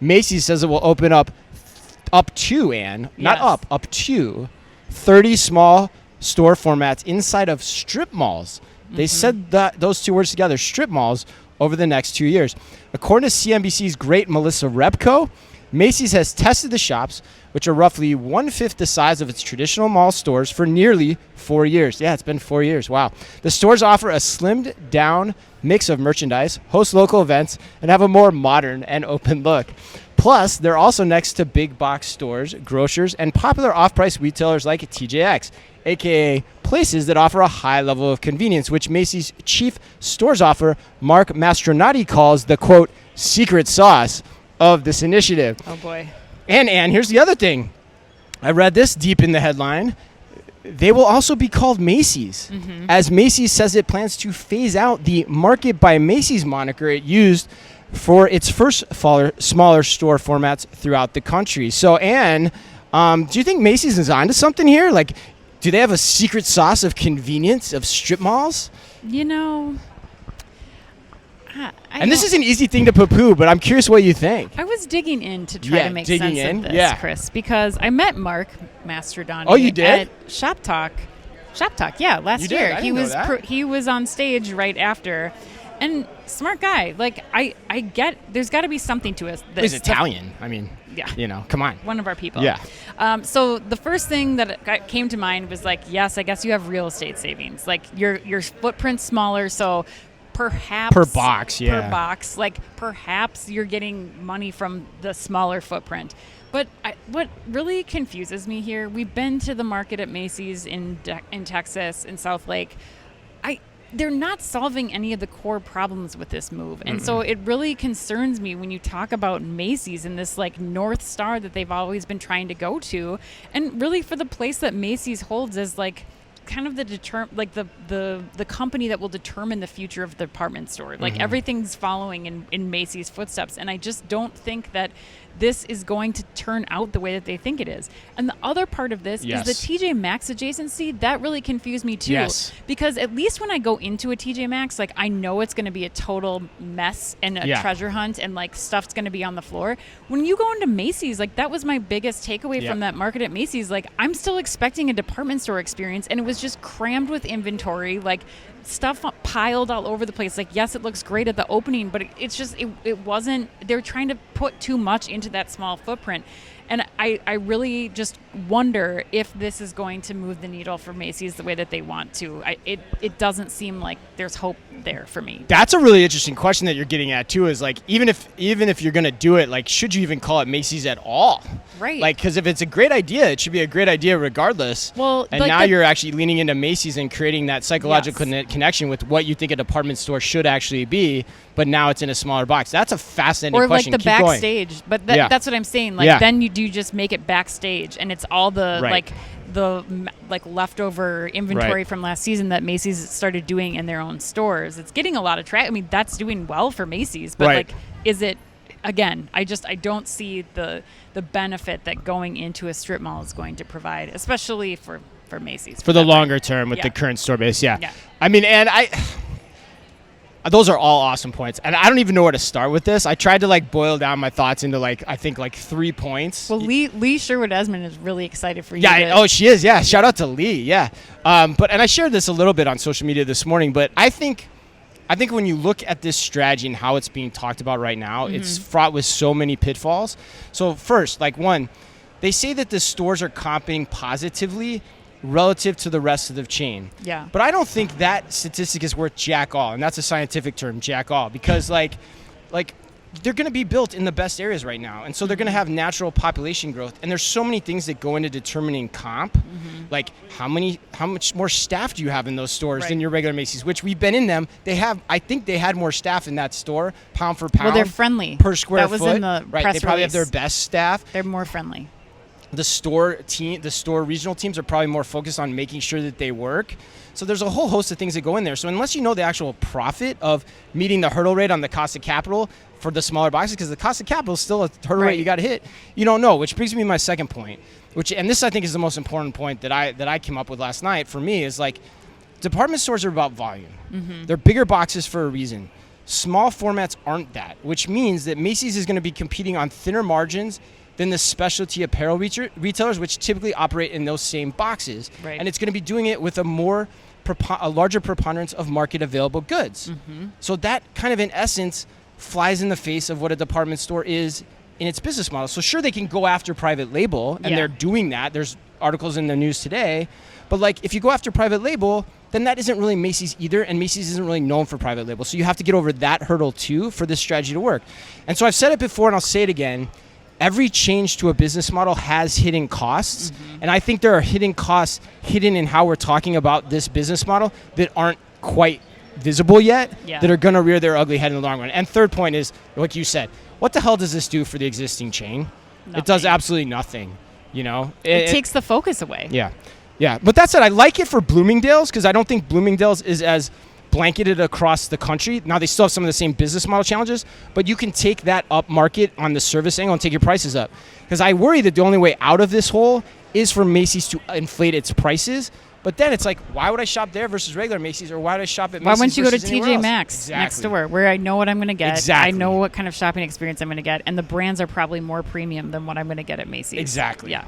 Macy's says it will open up to, Ann, not Yes. up to 30 small store formats inside of strip malls. They said that those two words together, strip malls, over the next 2 years. According to CNBC's great Melissa Repko, Macy's has tested the shops, which are roughly 1/5 the size of its traditional mall stores, for nearly 4 years. Yeah, it's been 4 years. Wow. The stores offer a slimmed down mix of merchandise, host local events, and have a more modern and open look. Plus, they're also next to big box stores, grocers, and popular off-price retailers like TJX, aka places that offer a high level of convenience, which Macy's chief stores officer Mark Mastronati calls the, quote, secret sauce of this initiative. Oh, boy. And here's the other thing. I read this deep in the headline. They will also be called Macy's, as Macy's says it plans to phase out the Market by Macy's moniker it used for its first smaller store formats throughout the country. So, Ann, do you think Macy's is onto something here? Like, do they have a secret sauce of convenience of strip malls? You know, and this is an easy thing to poo-poo, but I'm curious what you think. I was digging in to try to make sense of this, yeah. Chris, because I met Mark Mastrodani Oh, you did? at Shop Talk. Shop Talk, yeah, last You did? year. I didn't know that. He was on stage right after. And smart guy. Like, I get there's got to be something to it. He's Italian. I mean, yeah. You know, come on. One of our people. Yeah. So the first thing that came to mind was like, yes, I guess you have real estate savings. Like your footprint's smaller, so perhaps Per box, yeah. Per box, like perhaps you're getting money from the smaller footprint. But what really confuses me here, we've been to the market at Macy's in Texas, in South Lake. They're not solving any of the core problems with this move. And so it really concerns me when you talk about Macy's and this like North Star that they've always been trying to go to. And really for the place that Macy's holds as like kind of the company that will determine the future of the department store. Like everything's following in Macy's footsteps. And I just don't think that this is going to turn out the way that they think it is. And the other part of this is the TJ Maxx adjacency. That really confused me too. Yes. Because at least when I go into a TJ Maxx, like I know it's going to be a total mess and a treasure hunt and like stuff's going to be on the floor. When you go into Macy's, like that was my biggest takeaway from that market at Macy's. Like I'm still expecting a department store experience, and it was just crammed with inventory, like stuff piled all over the place. Like, yes, it looks great at the opening, but it's just, it wasn't, they're trying to put too much into that small footprint. And I really just wonder if this is going to move the needle for Macy's the way that they want to. It doesn't seem like there's hope there for me. That's a really interesting question that you're getting at too, is like, even if you're going to do it, like, should you even call it Macy's at all? Right. Like, because if it's a great idea, it should be a great idea regardless. Well, and like now you're actually leaning into Macy's and creating that psychological Yes. connection with what you think a department store should actually be, but now it's in a smaller box. That's a fascinating or question. like the Keep going. backstage, but that's what I'm saying. Like then you do just make it backstage, and it's all the like leftover inventory from last season that Macy's started doing in their own stores. It's getting a lot of traction. I mean, that's doing well for Macy's, but like, is it? Again, I don't see the benefit that going into a strip mall is going to provide, especially for Macy's. For the longer term with the current store base, Yeah. I mean, and those are all awesome points. And I don't even know where to start with this. I tried to like boil down my thoughts into like, I think like 3 points. Well, Lee Sherwood-Esmond is really excited for you. Yeah. She is. Yeah. Shout out to Lee. Yeah. And I shared this a little bit on social media this morning, but I think when you look at this strategy and how it's being talked about right now, it's fraught with so many pitfalls. So first, like one, they say that the stores are comping positively relative to the rest of the chain. Yeah. But I don't think that statistic is worth jack all, and that's a scientific term, jack all, because like they're going to be built in the best areas right now, and so they're going to have natural population growth, and there's so many things that go into determining comp, like how much more staff do you have in those stores than your regular Macy's, which we've been in them. I think they had more staff in that store, pound for pound. Well, they're friendly per square foot. That was in the press They probably have release. their best staff. They're more friendly. The store regional teams are probably more focused on making sure that they work. So there's a whole host of things that go in there. So unless you know the actual profit of meeting the hurdle rate on the cost of capital for the smaller boxes, because the cost of capital is still a hurdle rate you got to hit, you don't know. Which brings me to my second point, and this I think is the most important point that I came up with last night for me, is like department stores are about volume. They're bigger boxes for a reason. Small formats aren't that, which means that Macy's is going to be competing on thinner margins than the specialty apparel retailers, which typically operate in those same boxes. Right. And it's going to be doing it with a larger preponderance of market available goods. So that kind of, in essence, flies in the face of what a department store is in its business model. So sure, they can go after private label, and they're doing that. There's articles in the news today. But like, if you go after private label, then that isn't really Macy's either, and Macy's isn't really known for private label. So you have to get over that hurdle too for this strategy to work. And so I've said it before, and I'll say it again. Every change to a business model has hidden costs, and I think there are hidden costs hidden in how we're talking about this business model that aren't quite visible yet, that are going to rear their ugly head in the long run. And third point is, like you said, what the hell does this do for the existing chain? Nothing. It does absolutely nothing. You know, it takes the focus away. Yeah. But that said, I like it for Bloomingdale's because I don't think Bloomingdale's is as blanketed across the country. Now, they still have some of the same business model challenges, but you can take that up market on the service angle and take your prices up. Because I worry that the only way out of this hole is for Macy's to inflate its prices. But then it's like, why would I shop there versus regular Macy's, or why would I shop at Macy's? Why wouldn't you go to versus anywhere TJ else? Maxx next door, where I know what I'm going to get? Exactly. I know what kind of shopping experience I'm going to get, and the brands are probably more premium than what I'm going to get at Macy's. Exactly. Yeah.